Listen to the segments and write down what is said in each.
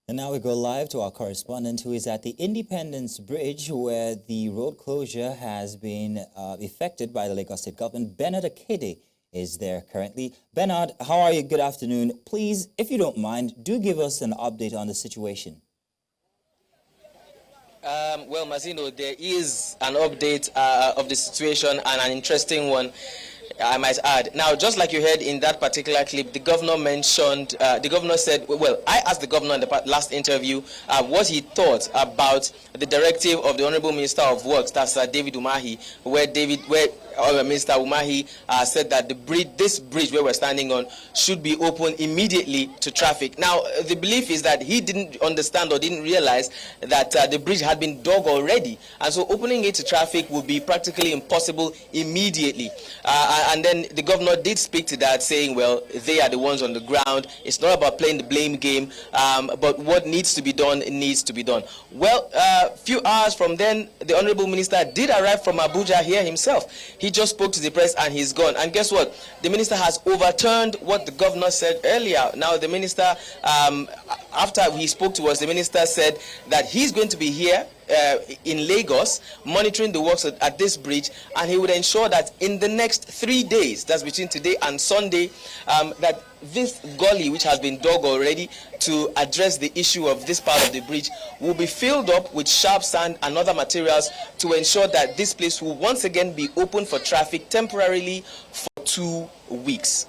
And now we go live to our correspondent who is at the Independence Bridge where the road closure has been effected by the Lagos State Government. Bernard Akede is there currently. Bernard, how are you? Good afternoon. Please, if you don't mind, do give us an update on the situation. Well, Mazino, there is an update of the situation, and an interesting one, I might add. Now, just like you heard in that particular clip, the governor mentioned, the governor said, well, I asked the governor in the last interview what he thought about the directive of the Honorable Minister of Works, that's David Umahi, where Minister Umahi said that this bridge where we're standing on should be open immediately to traffic. Now, the belief is that he didn't understand or didn't realize that the bridge had been dug already, and so opening it to traffic would be practically impossible immediately. And then the governor did speak to that, saying, well, they are the ones on the ground. It's not about playing the blame game, but what needs to be done needs to be done. Well, a few hours from then, the Honorable Minister did arrive from Abuja here himself. He just spoke to the press and he's gone. And guess what? The minister has overturned what the governor said earlier. Now, the minister, after he spoke to us, the minister said that he's going to be here in Lagos, monitoring the works at this bridge, and he would ensure that in the next 3 days, that's between today and Sunday, that this gully, which has been dug already to address the issue of this part of the bridge, will be filled up with sharp sand and other materials to ensure that this place will once again be open for traffic temporarily for 2 weeks.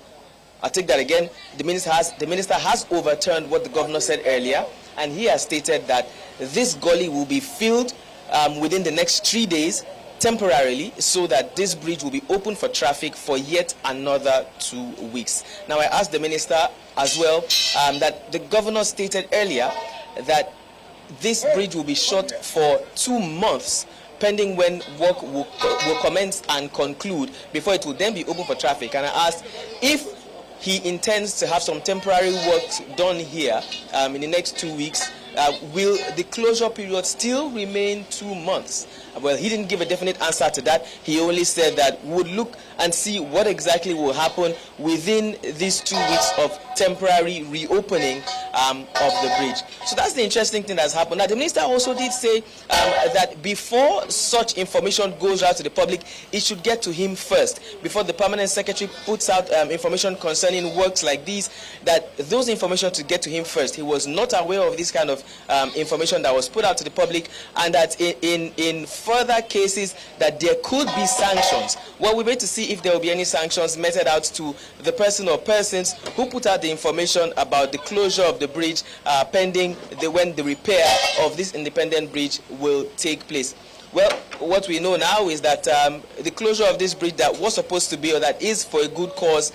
I'll take that again. The minister has overturned what the governor said earlier, and he has stated that this gully will be filled within the next 3 days temporarily, so that this bridge will be open for traffic for yet another 2 weeks. Now, I asked the minister as well that the governor stated earlier that this bridge will be shut for 2 months, pending when work will commence and conclude, before it will then be open for traffic. And I asked if he intends to have some temporary works done here in the next 2 weeks. Will the closure period still remain 2 months? Well, he didn't give a definite answer to that. He only said that we would look and see what exactly will happen within these 2 weeks of temporary reopening of the bridge. So that's the interesting thing that's happened. Now, the minister also did say that before such information goes out to the public, it should get to him first. Before the permanent secretary puts out information concerning works like these, that those information to get to him first. He was not aware of this kind of information that was put out to the public, and that in further cases that there could be sanctions. Well, we wait to see if there will be any sanctions meted out to the person or persons who put out the information about the closure of the bridge pending when the repair of this independent bridge will take place. Well, what we know now is that the closure of this bridge that was supposed to be, or that is for a good cause,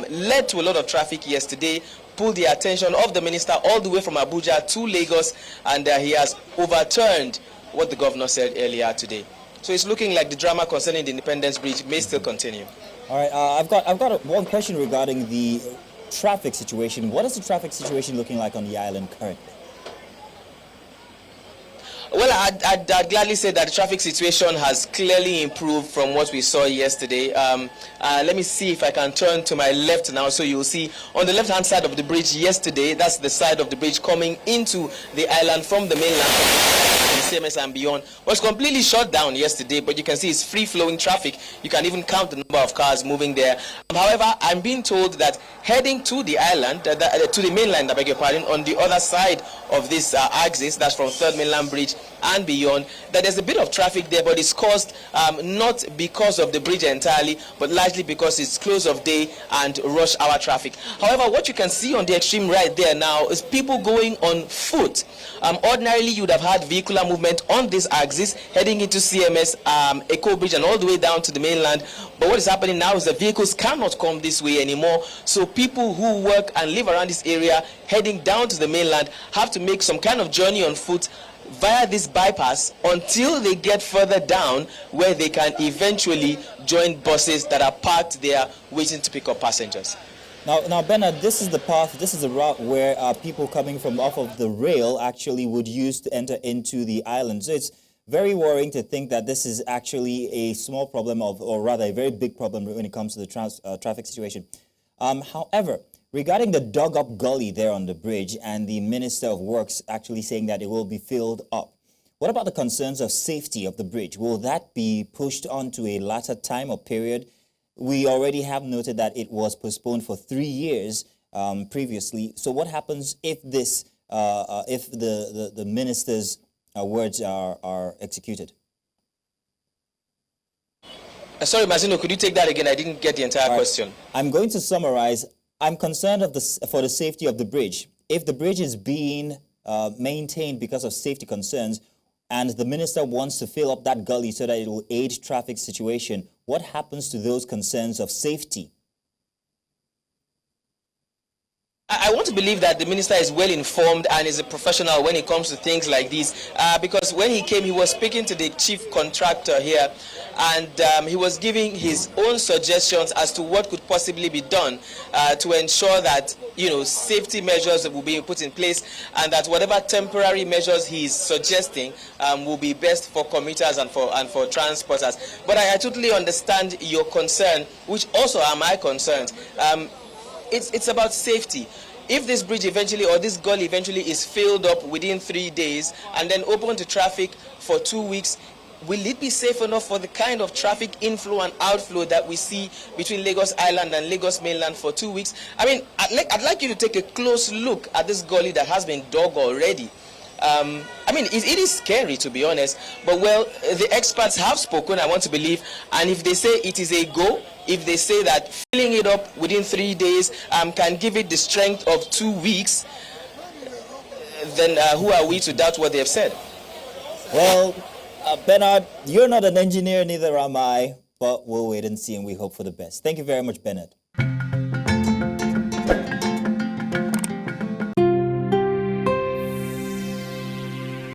led to a lot of traffic yesterday, pulled the attention of the minister all the way from Abuja to Lagos, and he has overturned what the governor said earlier today. So it's looking like the drama concerning the Independence Bridge may still continue. All right, I've got one question regarding the traffic situation. What is the traffic situation looking like on the island currently? Well, I'd gladly say that the traffic situation has clearly improved from what we saw yesterday. Let me see if I can turn to my left now, so you'll see on the left-hand side of the bridge yesterday, that's the side of the bridge coming into the island from the mainland, CMS and beyond, was completely shut down yesterday, but you can see it's free-flowing traffic. You can even count the number of cars moving there. However, I'm being told that heading to the island, to the mainland, I beg your pardon, on the other side of this axis, that's from 3rd Mainland Bridge and beyond, that there's a bit of traffic there, but it's caused not because of the bridge entirely, but largely because it's close of day and rush hour traffic. However, what you can see on the extreme right there now is people going on foot. Ordinarily, you would have had vehicular movement on this axis heading into CMS, Echo Bridge, and all the way down to the mainland. But what is happening now is that vehicles cannot come this way anymore. So people who work and live around this area heading down to the mainland have to make some kind of journey on foot via this bypass until they get further down, where they can eventually join buses that are parked there waiting to pick up passengers. Now, Bernard, this is the path, this is the route where people coming from off of the rail actually would use to enter into the island. So it's very worrying to think that this is actually a small problem, or rather a very big problem when it comes to the traffic situation. However, Regarding the dug-up gully there on the bridge and the Minister of Works actually saying that it will be filled up, what about the concerns of safety of the bridge? Will that be pushed on to a later time or period? We already have noted that it was postponed for 3 years previously. So what happens if this, if the minister's words are executed? Sorry, Mazino, could you take that again? I didn't get the entire question. I'm going to summarize. I'm concerned for the safety of the bridge. If the bridge is being maintained because of safety concerns, and the minister wants to fill up that gully so that it will aid traffic situation, what happens to those concerns of safety? I want to believe that the minister is well informed and is a professional when it comes to things like this, because when he came, he was speaking to the chief contractor here, and he was giving his own suggestions as to what could possibly be done to ensure that, you know, safety measures will be put in place, and that whatever temporary measures he is suggesting will be best for commuters and for transporters. But I totally understand your concern, which also are my concerns. It's about safety. If this bridge eventually, or this gully eventually, is filled up within 3 days and then open to traffic for 2 weeks, will it be safe enough for the kind of traffic inflow and outflow that we see between Lagos Island and Lagos mainland for 2 weeks? I mean, I'd like you to take a close look at this gully that has been dug already. I mean, it is scary, to be honest, but well, the experts have spoken, I want to believe, and if they say it is a go, if they say that filling it up within 3 days can give it the strength of 2 weeks, then who are we to doubt what they have said? Well, Bernard, you're not an engineer, neither am I, but we'll wait and see, and we hope for the best. Thank you very much, Bernard.